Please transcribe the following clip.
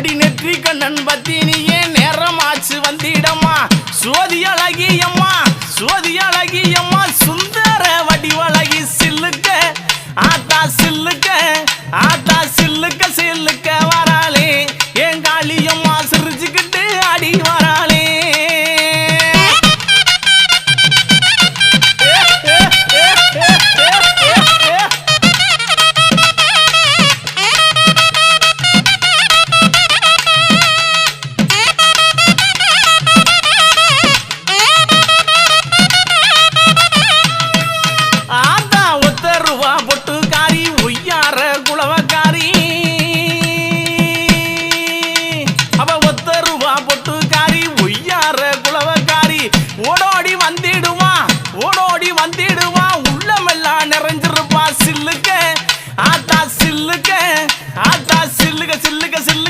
அடி நெற்றி கண்ணன் பத்தினியே நேரமாச்சு வந்திடம்மா சோதி அழகியம்மா சோதி அழகியம்மா சுந்தர வடிவழகி சில்லுக்க ஆத்தா சில்லுக்க ஆத்தா சில்லுக்க சில்லுக்க வராளே